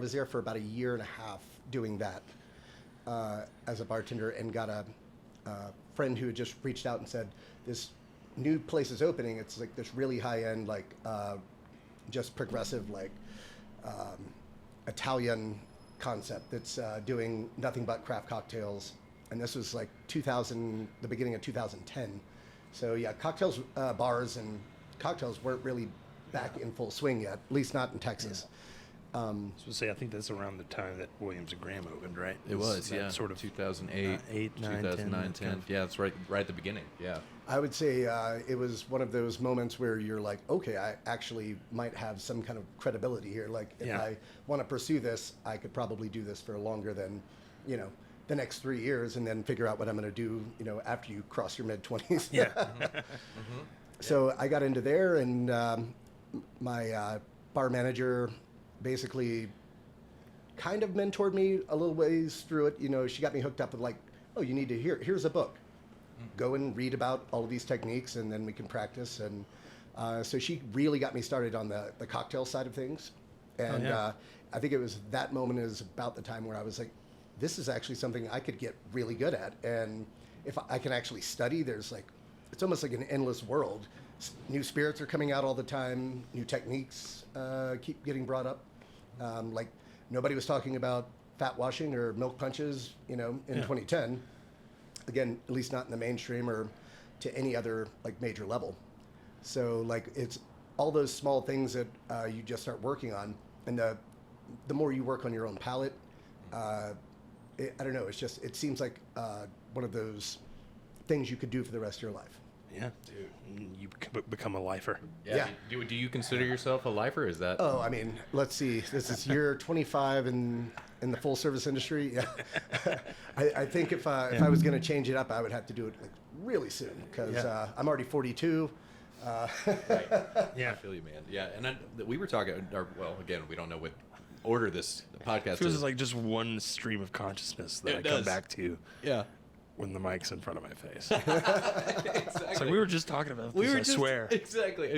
was there for about a year and a half doing that as a bartender, and got a friend who had just reached out and said, this new place is opening. It's like this really high-end, like just progressive, like Italian concept that's doing nothing but craft cocktails. And this was like the beginning of 2010. So yeah, cocktails, bars and cocktails weren't really back in full swing yet, at least not in Texas. I think that's around the time that Williams and Graham opened, right? It was, yeah. Sort of 2008, 2009, 10. Yeah, that's right at the beginning, yeah. I would say it was one of those moments where you're like, okay, I actually might have some kind of credibility here. Like, if I want to pursue this, I could probably do this for longer than, the next 3 years, and then figure out what I'm going to do, after you cross your mid-20s. Yeah. So I got into there, and my bar manager basically kind of mentored me a little ways through it. She got me hooked up with like, oh, you need to here's a book. Go and read about all of these techniques, and then we can practice. And so she really got me started on the cocktail side of things. And I think it was that moment is about the time where I was like, this is actually something I could get really good at. And if I can actually study, there's like, it's almost like an endless world. New spirits are coming out all the time. New techniques keep getting brought up. Like nobody was talking about fat washing or milk punches, in 2010. Again, at least not in the mainstream or to any other like major level. So like it's all those small things that you just start working on, and the more you work on your own palate, I don't know. It seems like one of those things you could do for the rest of your life. Yeah, dude, you become a lifer. Yeah. Do you consider yourself a lifer? Is that? Oh, I mean, let's see. This is year 25 in the full service industry. Yeah, I think if I was going to change it up, I would have to do it like really soon because I'm already 42. Right. Yeah, I feel you, man. Yeah, and we were talking. Again, we don't know what order this podcast it feels is. like just one stream of consciousness that I come back to. Yeah. When the mic's in front of my face. Exactly. It's like we were just talking about this, I swear. Exactly.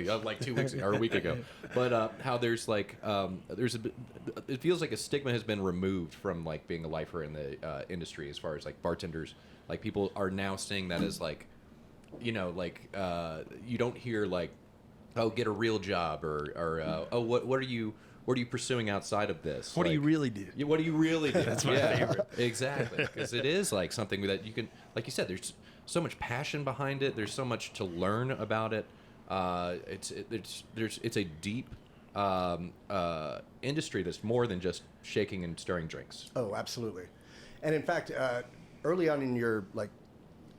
Like 2 weeks ago or a week ago. But how there's like, it feels like a stigma has been removed from like being a lifer in the industry as far as like bartenders. Like people are now seeing that as like, you don't hear like, oh, get a real job or what are you pursuing outside of this? What do you really do? What do you really do? That's my favorite. Exactly, because it is like something that you can, like you said, there's so much passion behind it. There's so much to learn about it. It's a deep industry that's more than just shaking and stirring drinks. Oh, absolutely. And in fact, early on in your like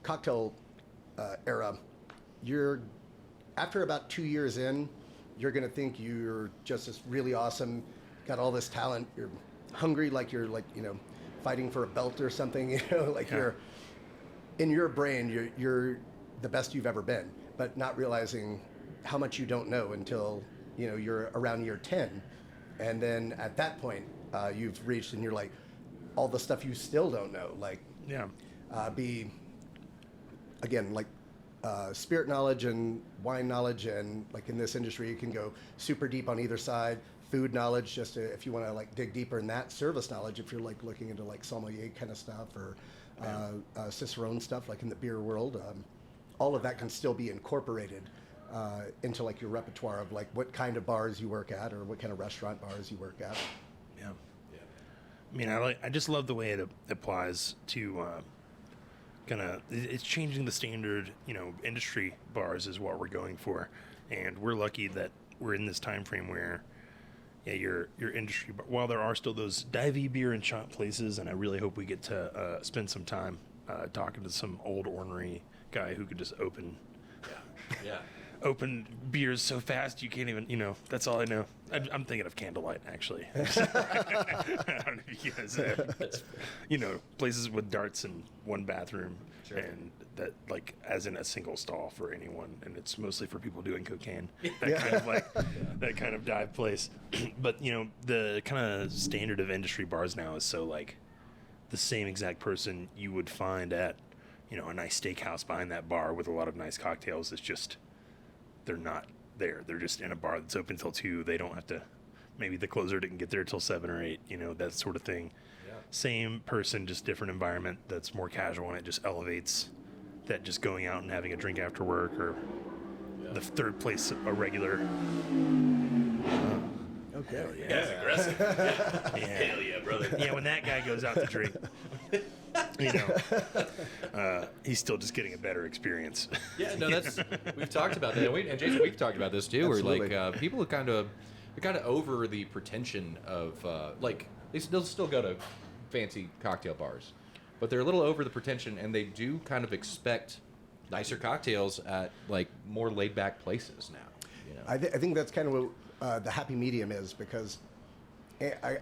cocktail era, after about 2 years in, you're going to think you're just this really awesome, got all this talent. You're hungry, like you're like, fighting for a belt or something, you're in your brain, you're the best you've ever been, but not realizing how much you don't know until, you're around year 10. And then at that point, you've reached and you're like, all the stuff you still don't know, like, again, like, spirit knowledge and wine knowledge, and like in this industry you can go super deep on either side. Food knowledge, just if you want to like dig deeper in that. Service knowledge, if you're like looking into like sommelier kind of stuff or Cicerone stuff like in the beer world. All of that can still be incorporated into like your repertoire of like what kind of bars you work at or what kind of restaurant bars you work at. Yeah. I mean, I just love the way it applies to it's changing the standard, industry bars is what we're going for. And we're lucky that we're in this time frame where, your industry, but while there are still those divey beer and shot places, and I really hope we get to spend some time talking to some old ornery guy who could just open beers so fast you can't even, that's all I know. I'm thinking of Candlelight, actually. I don't know if you guys have, places with darts and one bathroom, sure. And that, like, as in a single stall for anyone, and it's mostly for people doing cocaine. That kind of dive place. But, the kind of standard of industry bars now is so, like, the same exact person you would find at, a nice steakhouse behind that bar with a lot of nice cocktails. It's just... they're not there. They're just in a bar that's open till 2. They don't have to maybe the closer didn't get there till 7 or 8, that sort of thing. Yeah. Same person, just different environment that's more casual, and it just elevates that just going out and having a drink after work, or the third place a regular. Okay. Hell yeah. That's aggressive. Yeah. Hell yeah, brother. Yeah, when that guy goes out to drink, he's still just getting a better experience. Yeah, no, we've talked about that, and Jason, we've talked about this too. Absolutely. Where like people are kind of over the pretension of like they'll still go to fancy cocktail bars, but they're a little over the pretension, and they do kind of expect nicer cocktails at like more laid back places now. I think that's kind of what the happy medium is, because I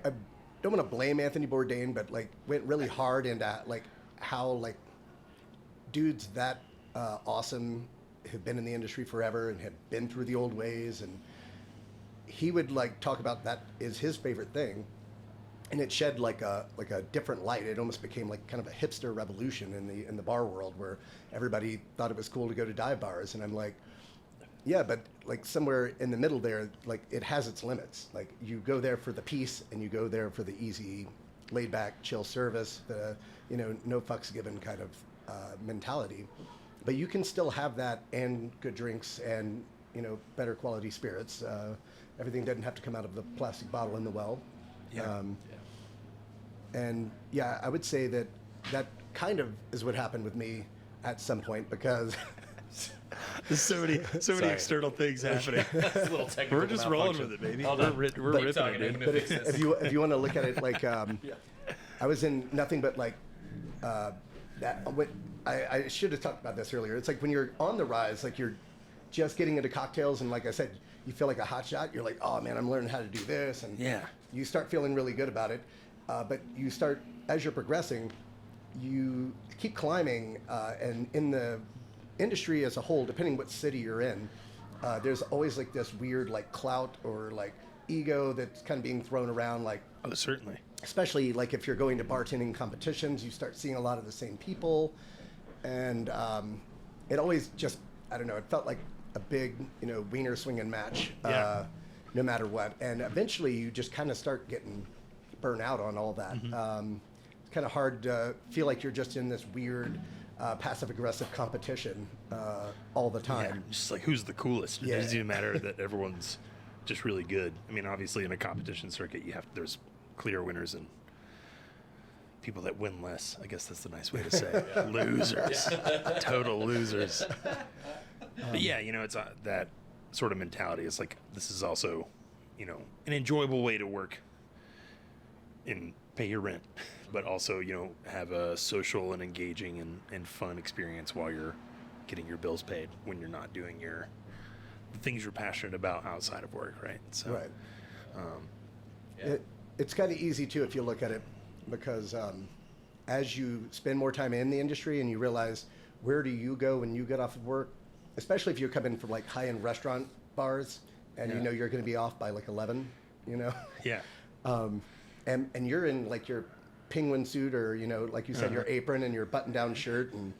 don't want to blame Anthony Bourdain, but like went really hard into like how like dudes that awesome have been in the industry forever and had been through the old ways, and he would like talk about that is his favorite thing, and it shed like a different light. It almost became like kind of a hipster revolution in the bar world, where everybody thought it was cool to go to dive bars, and I'm like, yeah, but like somewhere in the middle there, like it has its limits. Like you go there for the peace, and you go there for the easy, laid back, chill service, the no fucks given kind of mentality. But you can still have that and good drinks and better quality spirits. Everything doesn't have to come out of the plastic bottle in the well. Yeah. And yeah, I would say that kind of is what happened with me at some point, because There's so many Sorry. external things happening. That's a little technical. We're just rolling malfunction. with it, baby. Hold We're on. ripping Keep talking, it, I'm dude. gonna but fix this. if you want to look at it like I was in nothing but like I should have talked about this earlier. It's like when you're on the rise, like you're just getting into cocktails, and like I said, you feel like a hot shot. You're like, oh man, I'm learning how to do this, and Yeah. you start feeling really good about it. But you start, as you're progressing, you keep climbing, and in the industry as a whole, depending what city you're in, there's always like this weird like clout or like ego that's kind of being thrown around, like Oh, certainly. especially like if you're going to bartending competitions, you start seeing a lot of the same people, and it always just, I don't know, it felt like a big wiener swinging match, Yeah. no matter what, and eventually you just kind of start getting burnt out on all that. It's kind of hard to feel like you're just in this weird passive aggressive competition all the Yeah. time. Just like who's the coolest. It Yeah. doesn't even matter that everyone's just really good. I mean, obviously in a competition circuit, there's clear winners and people that win less. I guess that's the nice way to say it. Losers. Total losers. But yeah, it's that sort of mentality. It's like, this is also, an enjoyable way to work and pay your rent, but also, have a social and engaging and fun experience while you're getting your bills paid, when you're not doing the things you're passionate about outside of work, right? So, Right. It's kind of easy too if you look at it, because as you spend more time in the industry and you realize where do you go when you get off of work, especially if you're coming from like high-end restaurant bars and Yeah. you're going to be off by like 11, Yeah. and you're in like your penguin suit, or like you said, your apron and your button-down shirt, and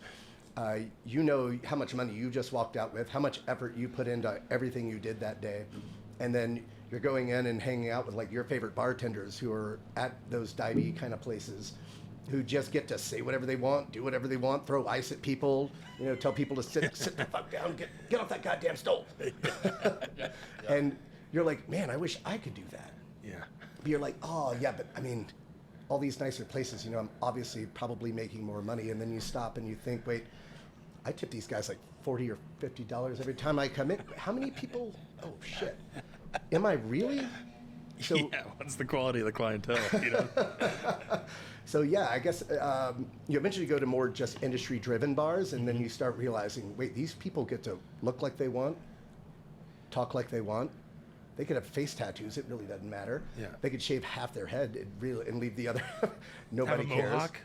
how much money you just walked out with, how much effort you put into everything you did that day, and then you're going in and hanging out with like your favorite bartenders who are at those divey kind of places, who just get to say whatever they want, do whatever they want, throw ice at people, tell people to sit the fuck down, get off that goddamn stove. And you're like, man, I wish I could do that. Yeah. But you're like, oh yeah, but I mean, all these nicer places, I'm obviously probably making more money. And then you stop and you think, wait, I tip these guys like $40 or $50 every time I come in. How many people? Oh shit. Am I really? So, Yeah. What's the quality of the clientele? So yeah, I guess you eventually go to more just industry-driven bars, and then you start realizing, wait, these people get to look like they want, talk like they want. They could have face tattoos; it really doesn't matter. Yeah. They could shave half their head and leave the other. Nobody Have a cares. mohawk.